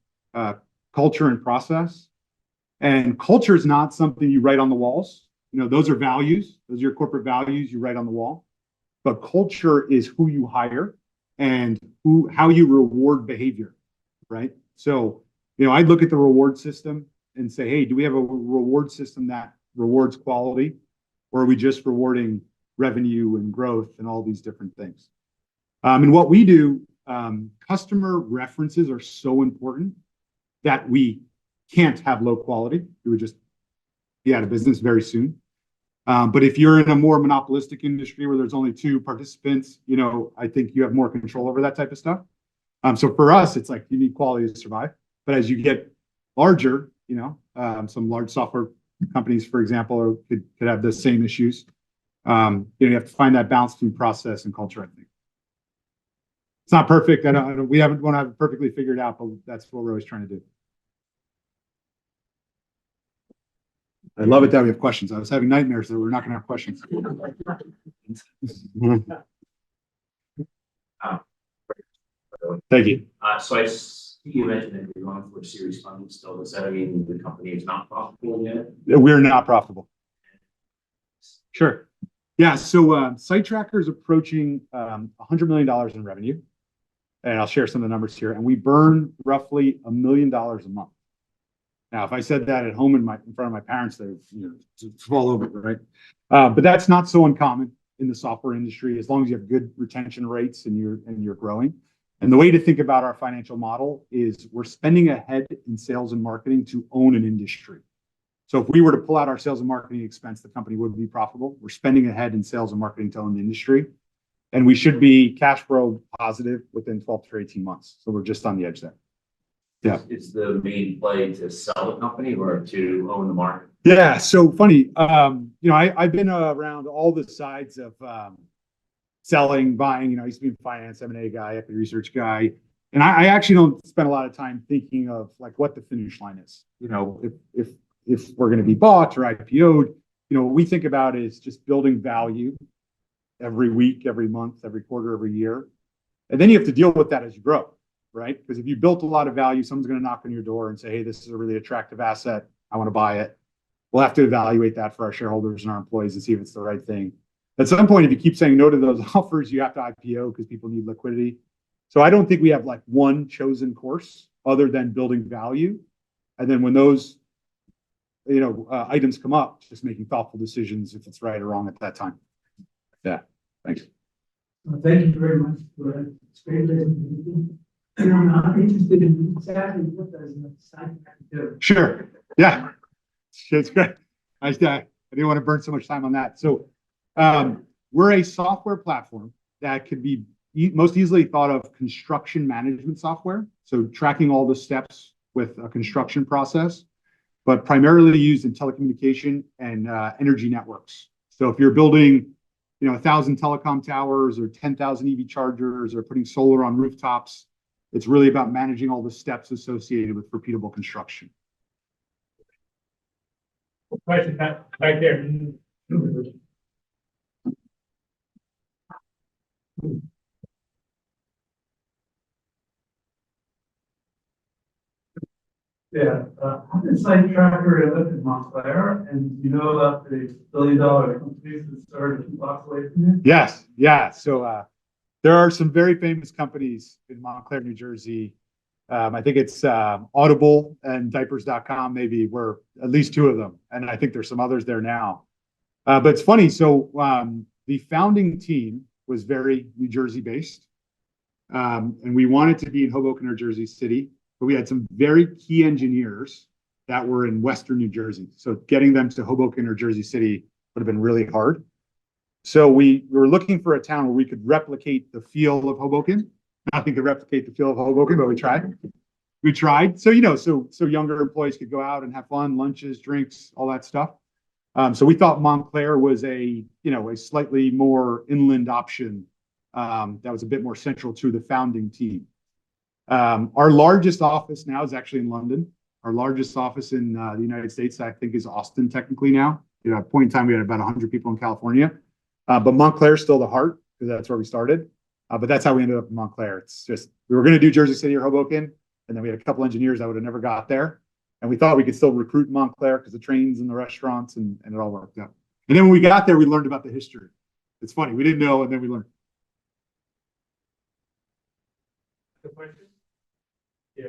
culture and process. And culture is not something you write on the walls. those are values. Those are your corporate values you write on the wall. But culture is who you hire and how you reward behavior, right? So, I'd look at the reward system and say, hey, do we have a reward system that rewards quality, or are we just rewarding revenue and growth and all these different things? And what we do, customer references are so important that we can't have low quality. We would just be out of business very soon. But if you're in a more monopolistic industry where there's only two participants, I think you have more control over that type of stuff. So for us, it's like you need quality to survive. But as you get larger, some large software companies, for example, could have the same issues. You have to find that balance between process and culture, I think. It's not perfect. We haven't want to have it perfectly figured out, but that's what we're always trying to do. I love it that we have questions. I was having nightmares that we're not going to have questions. Thank you. So I see you mentioned that you're going for a series funding still. Does that mean the company is not profitable yet? We're not profitable. Sure. Yeah. So Sitetracker is approaching $100 million in revenue. And I'll share some of the numbers here. And we burn roughly $1 million a month. Now, if I said that at home in front of my parents, they would fall over, right? But that's not so uncommon in the software industry, as long as you have good retention rates and you're growing. And the way to think about our financial model is we're spending ahead in sales and marketing to own an industry. So if we were to pull out our sales and marketing expense, the company would be profitable. We're spending ahead in sales and marketing to own the industry. And we should be cash flow positive within 12 to 18 months. So we're just on the edge there. Yeah. Is the main play to sell the company or to own the market? Yeah. So funny. I've been around all the sides of selling, buying. I used to be a finance, M&A guy, equity research guy. And I actually don't spend a lot of time thinking of like what the finish line is. If we're going to be bought or IPO'd, what we think about is just building value every week, every month, every quarter, every year. And then you have to deal with that as you grow, right? Because if you built a lot of value, someone's going to knock on your door and say, hey, this is a really attractive asset. I want to buy it. We'll have to evaluate that for our shareholders and our employees and see if it's the right thing. At some point, if you keep saying no to those offers, you have to IPO because people need liquidity. So I don't think we have like one chosen course other than building value. And then when those items come up, just making thoughtful decisions if it's right or wrong at that time. Yeah, thanks. Thank you very much for that. It's great presentation. And I'm interested in exactly what does Sitetracker do. Sure. Yeah, it's great. I didn't want to burn so much time on that. So we're a software platform that could be most easily thought of construction management software. So tracking all the steps with a construction process, but primarily used in telecommunication and energy networks. So if you're building 1,000 telecom towers or 10,000 EV chargers or putting solar on rooftops, it's really about managing all the steps associated with repeatable construction. Question right there. Yeah, how did Sitetracker live in Montclair? And you know about the billion-dollar companies that started 2 blocks away from you? Yes, yeah. So there are some very famous companies in Montclair, New Jersey. I think it's Audible and Diapers.com maybe were at least 2 of them. And I think there's some others there now. But it's funny. So the founding team was very New Jersey based. And we wanted to be in Hoboken or Jersey City. But we had some very key engineers that were in Western New Jersey. So getting them to Hoboken or Jersey City would have been really hard. So we were looking for a town where we could replicate the feel of Hoboken. Nothing could replicate the feel of Hoboken, but we tried. We tried. So, so younger employees could go out and have fun, lunches, drinks, all that stuff. So we thought Montclair was a slightly more inland option that was a bit more central to the founding team. Our largest office now is actually in London. Our largest office in the United States, I think, is Austin technically now. At a point in time, we had about 100 people in California. But Montclair is still the heart because that's where we started. But that's how we ended up in Montclair. It's just, we were going to do Jersey City or Hoboken. And then we had a couple engineers that would have never got there. And we thought we could still recruit Montclair because the trains and the restaurants and it all worked out. And then when we got there, we learned about the history. It's funny, we didn't know, and then we learned. The question? Yeah.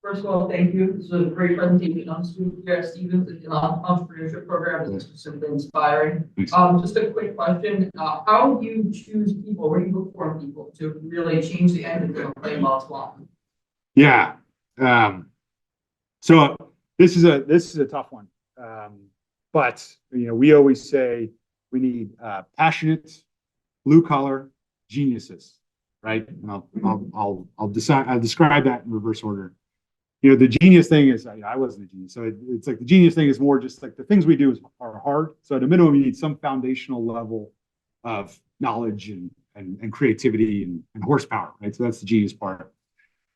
First of all, thank you. This was a great presentation on student here at Stevens and entrepreneurship program. This was simply inspiring. Thanks. Just a quick question. How do you choose people? Where do you look for people to really change the engine of a plane while it's flying? Yeah. So this is a tough one. But we always say we need passionate, blue collar geniuses, right? And I'll describe that in reverse order. The genius thing is, I wasn't a genius. So it's like the genius thing is more just like the things we do are hard. So at a minimum, you need some foundational level of knowledge and creativity and horsepower, right? So that's the genius part.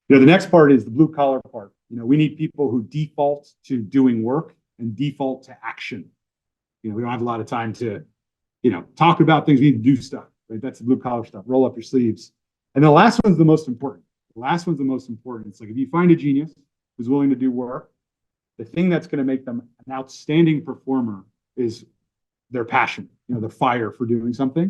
The next part is the blue collar part. We need people who default to doing work and default to action. We don't have a lot of time to, talk about things. We need to do stuff, right? That's the blue collar stuff. Roll up your sleeves. And the last one's the most important. It's like if you find a genius who's willing to do work, the thing that's going to make them an outstanding performer is their passion, the fire for doing something.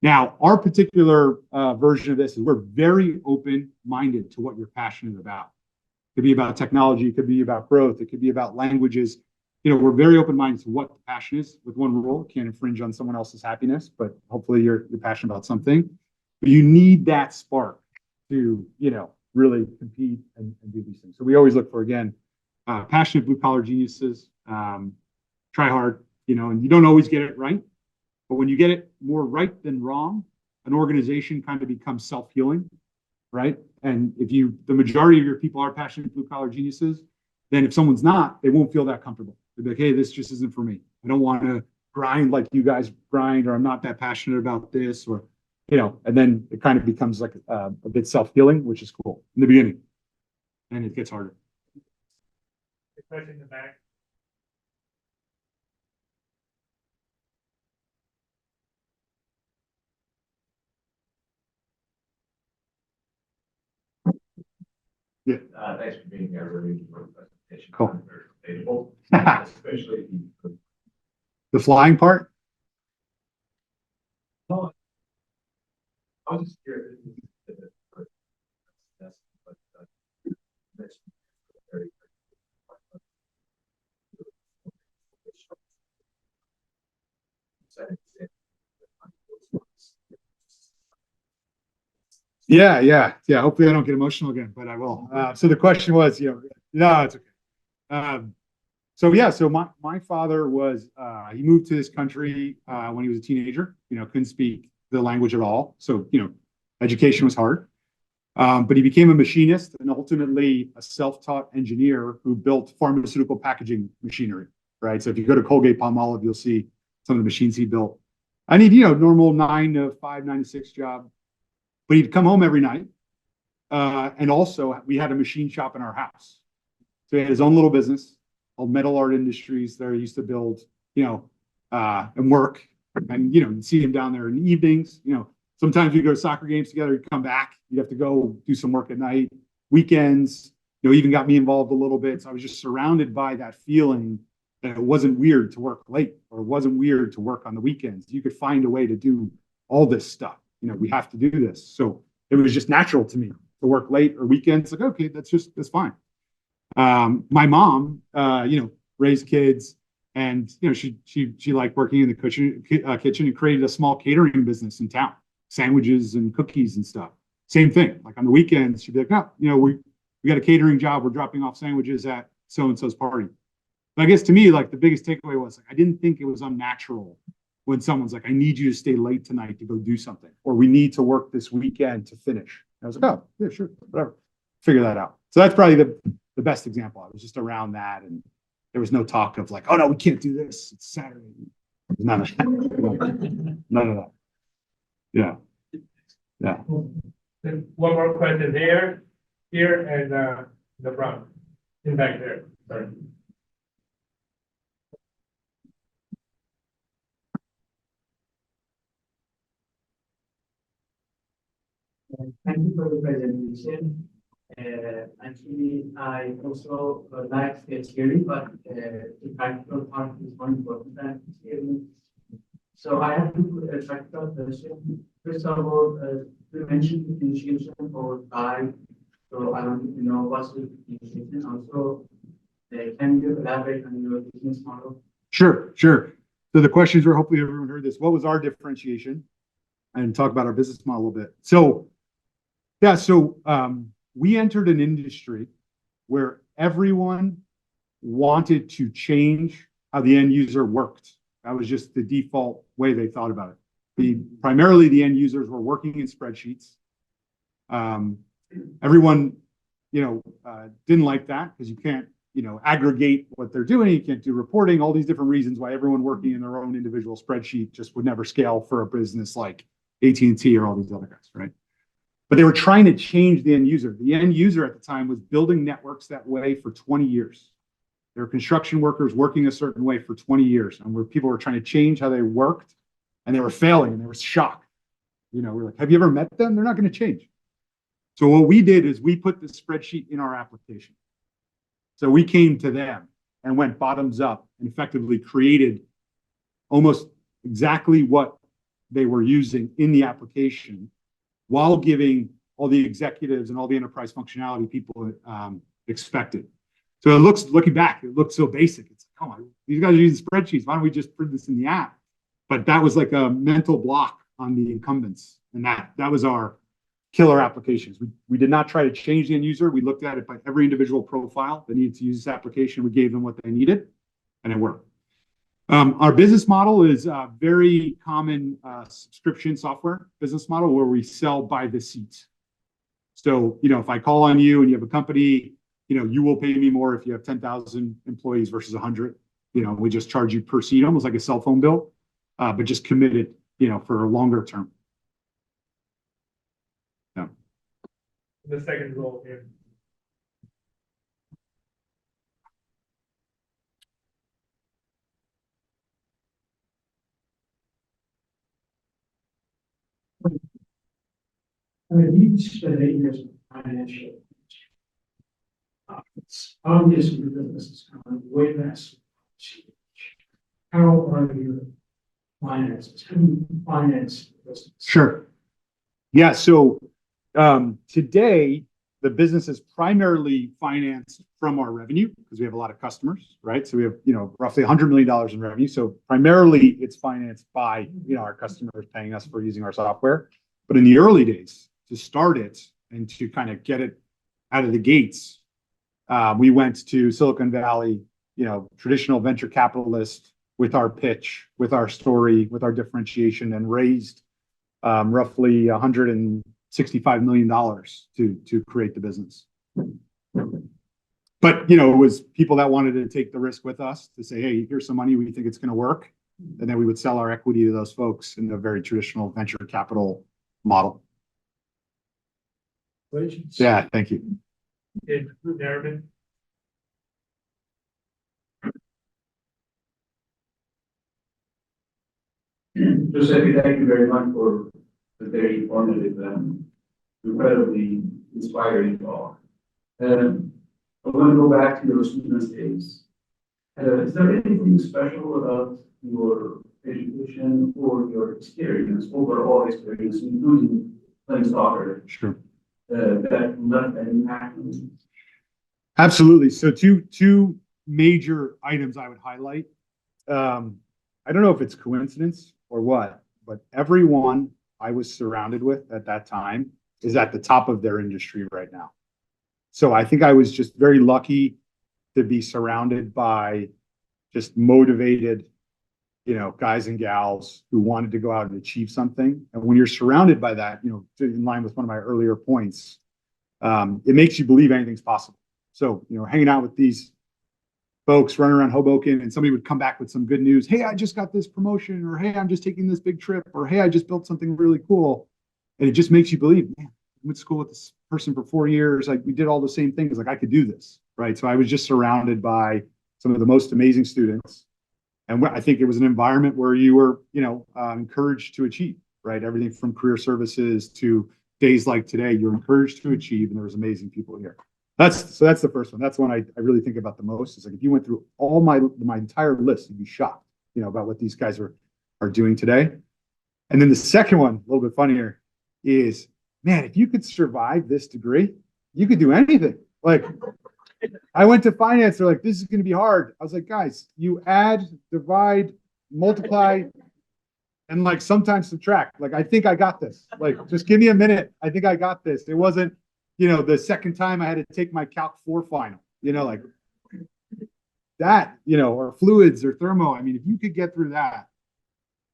Now, our particular version of this is we're very open-minded to what you're passionate about. It could be about technology, it could be about growth, it could be about languages. We're very open-minded to what the passion is, with one rule: can't infringe on someone else's happiness, but hopefully you're passionate about something. But you need that spark to, really compete and do these things. So we always look for, again, passionate blue-collar geniuses, try hard, and you don't always get it right. But when you get it more right than wrong, an organization kind of becomes self-healing, right? And if the majority of your people are passionate blue-collar geniuses, then if someone's not, they won't feel that comfortable. They'll be like, hey, this just isn't for me. I don't want to grind like you guys grind, or I'm not that passionate about this, or, and then it kind of becomes like a bit self-healing, which is cool in the beginning. And it gets harder. The question in the back. Thanks for being here. Really important presentation. Cool. Very relatable, especially The flying part? I was just curious. Yeah. Hopefully I don't get emotional again, but I will. So the question was, no, it's okay. So my father was, he moved to this country when he was a teenager, couldn't speak the language at all. So, education was hard. But he became a machinist and ultimately a self-taught engineer who built pharmaceutical packaging machinery, right? So if you go to Colgate-Palmolive, you'll see some of the machines he built. And he'd, normal 9 to 5, 9 to 6 job. But he'd come home every night. And also, we had a machine shop in our house. So he had his own little business called Metal Art Industries. There he used to build, and work. And, you'd see him down there in the evenings. Sometimes we'd go to soccer games together. He'd come back. You'd have to go do some work at night. Weekends, even got me involved a little bit. So I was just surrounded by that feeling that it wasn't weird to work late, or it wasn't weird to work on the weekends. You could find a way to do all this stuff. We have to do this. So it was just natural to me to work late or weekends. Like, okay, that's fine. My mom, raised kids, and she liked working in the kitchen and created a small catering business in town, sandwiches and cookies and stuff. Same thing. Like on the weekends, she'd be like, no, we got a catering job. We're dropping off sandwiches at so and so's party. But I guess to me, like the biggest takeaway was like I didn't think it was unnatural when someone's like, I need you to stay late tonight to go do something, or we need to work this weekend to finish. And I was like, oh, yeah, sure, whatever. Figure that out. So that's probably the best example. I was just around that, and there was no talk of like, oh no, we can't do this. It's Saturday. None of that. None of that. Yeah. Then one more question here, and the front, in back there. Sorry. Thank you for the presentation. Actually, I also like the theory, but the practical part is more important than the theory. So I have two practical questions. First of all, you mentioned differentiation or die. So I want to know what's the differentiation. Also, can you elaborate on your business model? Sure, sure. So the questions were, hopefully everyone heard this. What was our differentiation? And talk about our business model a little bit. So, yeah, we entered an industry where everyone wanted to change how the end user worked. That was just the default way they thought about it. Primarily the end users were working in spreadsheets. Everyone, didn't like that because you can't, aggregate what they're doing. You can't do reporting, all these different reasons why everyone working in their own individual spreadsheet just would never scale for a business like AT&T or all these other guys, right? But they were trying to change the end user. The end user at the time was building networks that way for 20 years. There were construction workers working a certain way for 20 years, and where people were trying to change how they worked, and they were failing, and they were shocked. We're like, have you ever met them? They're not going to change. So what we did is we put the spreadsheet in our application. So we came to them and went bottoms up and effectively created almost exactly what they were using in the application, while giving all the executives and all the enterprise functionality people expected. So looking back, it looked so basic. It's like, come on, these guys are using spreadsheets. Why don't we just put this in the app? But that was like a mental block on the incumbents. And that was our killer applications. We did not try to change the end user. We looked at it by every individual profile that needed to use this application. We gave them what they needed, and it worked. Our business model is a very common subscription software business model where we sell by the seat. So, if I call on you and you have a company, you will pay me more if you have 10,000 employees versus 100. We just charge you per seat, almost like a cell phone bill, but just committed, for a longer term. Yeah. The second role here. I reached the layers of financial. It's obvious your business is going way less. How are your finances? How do you finance the business? Sure. Yeah. So today, the business is primarily financed from our revenue because we have a lot of customers, right? So we have, roughly $100 million in revenue. So primarily it's financed by, our customers paying us for using our software. But in the early days, to start it and to kind of get it out of the gates, we went to Silicon Valley, traditional venture capitalist with our pitch, with our story, with our differentiation, and raised roughly $165 million to create the business. But, it was people that wanted to take the risk with us to say, hey, here's some money, we think it's going to work. And then we would sell our equity to those folks in a very traditional venture capital model. Yeah, thank you. Darren. Giuseppe, thank you very much for the very informative and incredibly inspiring talk. I want to go back to your student days. Is there anything special about your education or your experience, overall experience, including playing soccer? Sure. That left an impact on you? Absolutely. So two major items I would highlight. I don't know if it's coincidence or what, but everyone I was surrounded with at that time is at the top of their industry right now. So I think I was just very lucky to be surrounded by just motivated, guys and gals who wanted to go out and achieve something. And when you're surrounded by that, in line with one of my earlier points, it makes you believe anything's possible. So, hanging out with these folks running around Hoboken, and somebody would come back with some good news. Hey, I just got this promotion, or hey, I'm just taking this big trip, or hey, I just built something really cool. And it just makes you believe, man, I went to school with this person for 4 years. Like, we did all the same things. Like, I could do this, right? So I was just surrounded by some of the most amazing students. And I think it was an environment where you were, encouraged to achieve, right? Everything from career services to days like today, you're encouraged to achieve, and there was amazing people here. That's the first one. That's the one I really think about the most. Is like if you went through all my entire list, you'd be shocked, about what these guys are doing today. And then the second one, a little bit funnier, is man, if you could survive this degree, you could do anything. Like I went to finance, they're like, this is going to be hard. I was like, guys, you add, divide, multiply, and like sometimes subtract. Like I think I got this. Like just give me a minute. I think I got this. It wasn't, the second time I had to take my Calc 4 final, like that, or fluids or thermo. I mean, if you could get through that,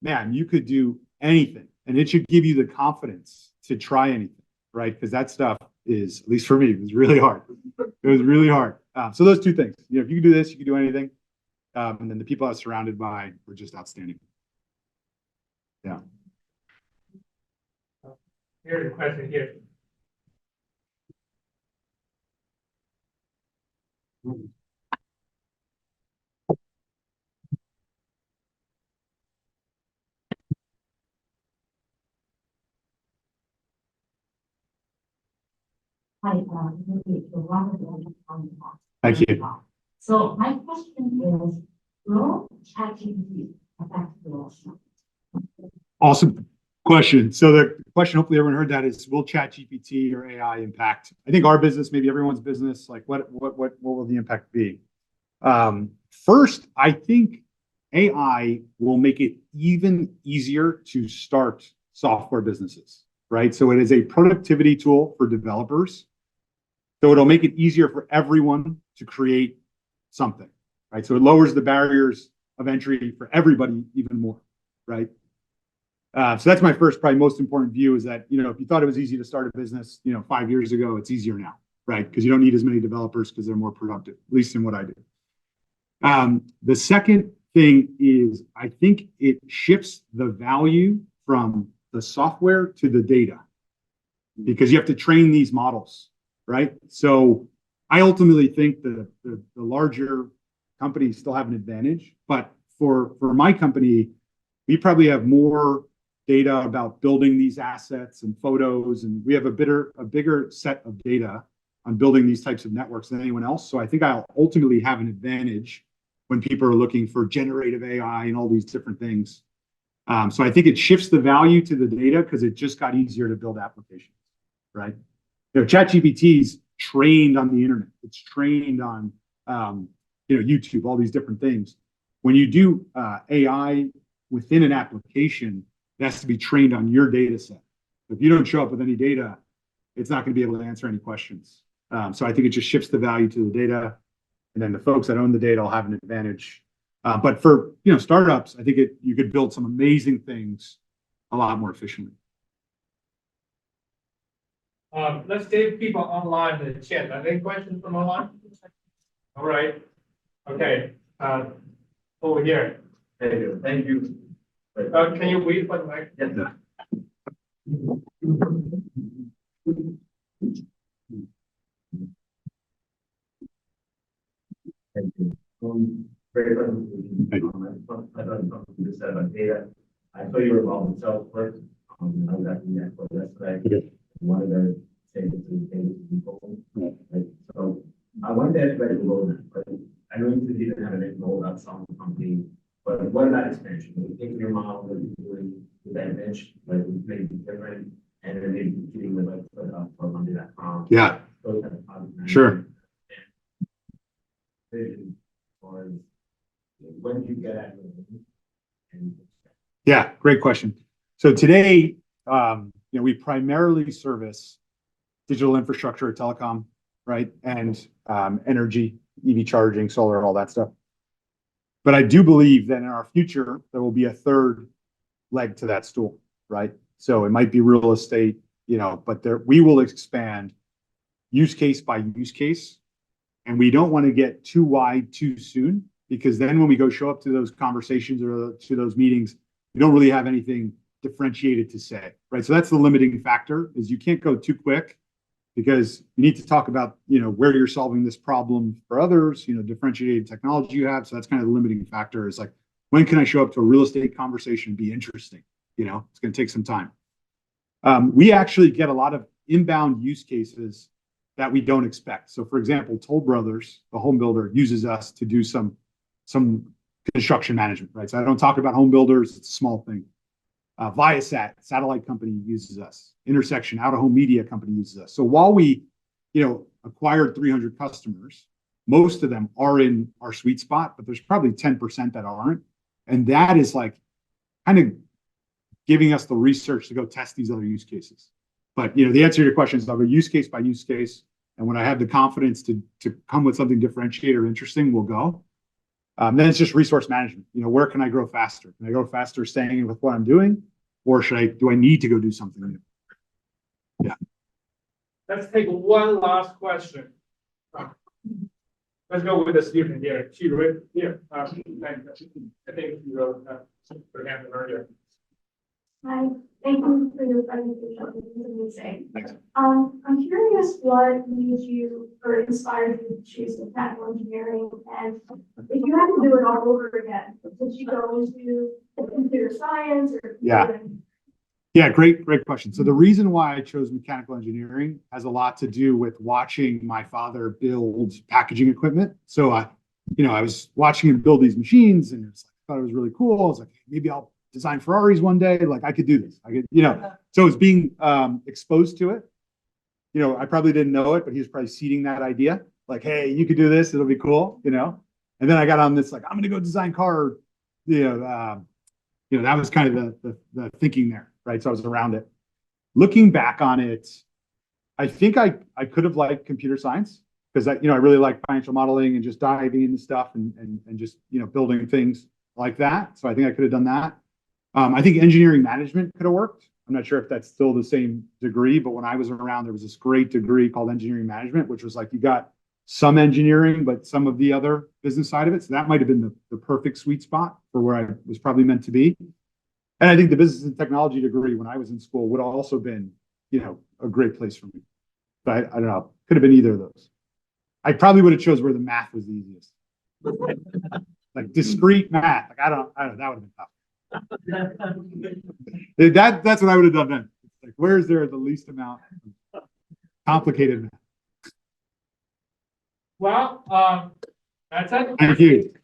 man, you could do anything. And it should give you the confidence to try anything, right? Because that stuff is, at least for me, it was really hard. It was really hard. So those two things, if you can do this, you can do anything. And then the people I was surrounded by were just outstanding. Yeah. Here's a question here. Hi, you're wonderful. Thank you. So my question is, will ChatGPT affect your job? Awesome question. So the question, hopefully everyone heard that, is will ChatGPT or AI impact? I think our business, maybe everyone's business. Like what will the impact be? First, I think AI will make it even easier to start software businesses, right? So it is a productivity tool for developers. So it'll make it easier for everyone to create something, right? So it lowers the barriers of entry for everybody even more, right? So that's my first, probably most important view, is that, if you thought it was easy to start a business, 5 years ago, it's easier now, right? Because you don't need as many developers because they're more productive, at least in what I do. The second thing is I think it shifts the value from the software to the data, because you have to train these models, right? So I ultimately think the larger companies still have an advantage, but for my company, we probably have more data about building these assets and photos, and we have a bigger set of data on building these types of networks than anyone else. So I think I'll ultimately have an advantage when people are looking for generative AI and all these different things. So I think it shifts the value to the data because it just got easier to build applications, right? ChatGPT is trained on the internet. It's trained on, YouTube, all these different things. When you do AI within an application, it has to be trained on your data set. If you don't show up with any data, it's not going to be able to answer any questions. So I think it just shifts the value to the data, and then the folks that own the data will have an advantage. But for startups, I think you could build some amazing things a lot more efficiently. Let's take people online in the chat. Are there any questions from online? All right. Okay. Over here. Thank you. Can you wait for the mic? Yeah. Thank you. Very presentation. I thought something you said about data. I saw you were involved in Salesforce. I was at the Expo yesterday. One of the things is people. Right? So I wanted to ask about your roadmap. Right? I know you said you didn't have an rolled out selling company, but what about expansion? When you think of your model that you're doing with that niche, like maybe different, and then maybe competing with for Monday.com. Yeah. Those kind of products. Sure. Vision or when do you get at it? Yeah, great question. So today, we primarily service digital infrastructure, telecom, right, and energy, EV charging, solar, all that stuff. But I do believe that in our future, there will be a third leg to that stool, right? So it might be real estate, but we will expand use case by use case. And we don't want to get too wide too soon, because then when we go show up to those conversations or to those meetings, we don't really have anything differentiated to say, right? So that's the limiting factor, is you can't go too quick, because you need to talk about, where you're solving this problem for others, differentiated technology you have. So that's kind of the limiting factor, is like, when can I show up to a real estate conversation and be interesting? It's going to take some time. We actually get a lot of inbound use cases that we don't expect. So for example, Toll Brothers, the home builder, uses us to do some construction management, right? So I don't talk about home builders, it's a small thing. Viasat, satellite company, uses us. Intersection, out-of-home media company, uses us. So while we, acquired 300 customers, most of them are in our sweet spot, but there's probably 10% that aren't. And that is like kind of giving us the research to go test these other use cases. But the answer to your question is I'll go use case by use case. And when I have the confidence to come with something differentiated or interesting, we'll go. Then it's just resource management. Where can I grow faster? Can I grow faster staying with what I'm doing? Or do I need to go do something new? Yeah. Let's take one last question. Let's go with the student here. She right here. I think you wrote her hand earlier. Hi, thank you for your presentation. This is amazing. Thanks. I'm curious what made you or inspired you to choose mechanical engineering, and if you had to do it all over again, would you go into computer science or Yeah, great question. So the reason why I chose mechanical engineering has a lot to do with watching my father build packaging equipment. So I was watching him build these machines, and I thought it was really cool. I was like, maybe I'll design Ferraris one day. Like I could do this. So it's being exposed to it. I probably didn't know it, but he was probably seeding that idea. Like, hey, you could do this. It'll be cool. And then I got on this, like, I'm going to go design car. That was kind of the thinking there, right? So I was around it. Looking back on it, I think I could have liked computer science because I really like financial modeling and just diving into stuff and just building things like that. So I think I could have done that. I think engineering management could have worked. I'm not sure if that's still the same degree, but when I was around, there was this great degree called engineering management, which was like you got some engineering, but some of the other business side of it. So that might have been the perfect sweet spot for where I was probably meant to be. And I think the business and technology degree when I was in school would have also been, a great place for me. But I don't know, could have been either of those. I probably would have chose where the math was the easiest. Like discrete math. Like I don't know, that would have been tough. That's what I would have done then. Like, where is there the least amount of complicated math? Well, that's it. Thank you.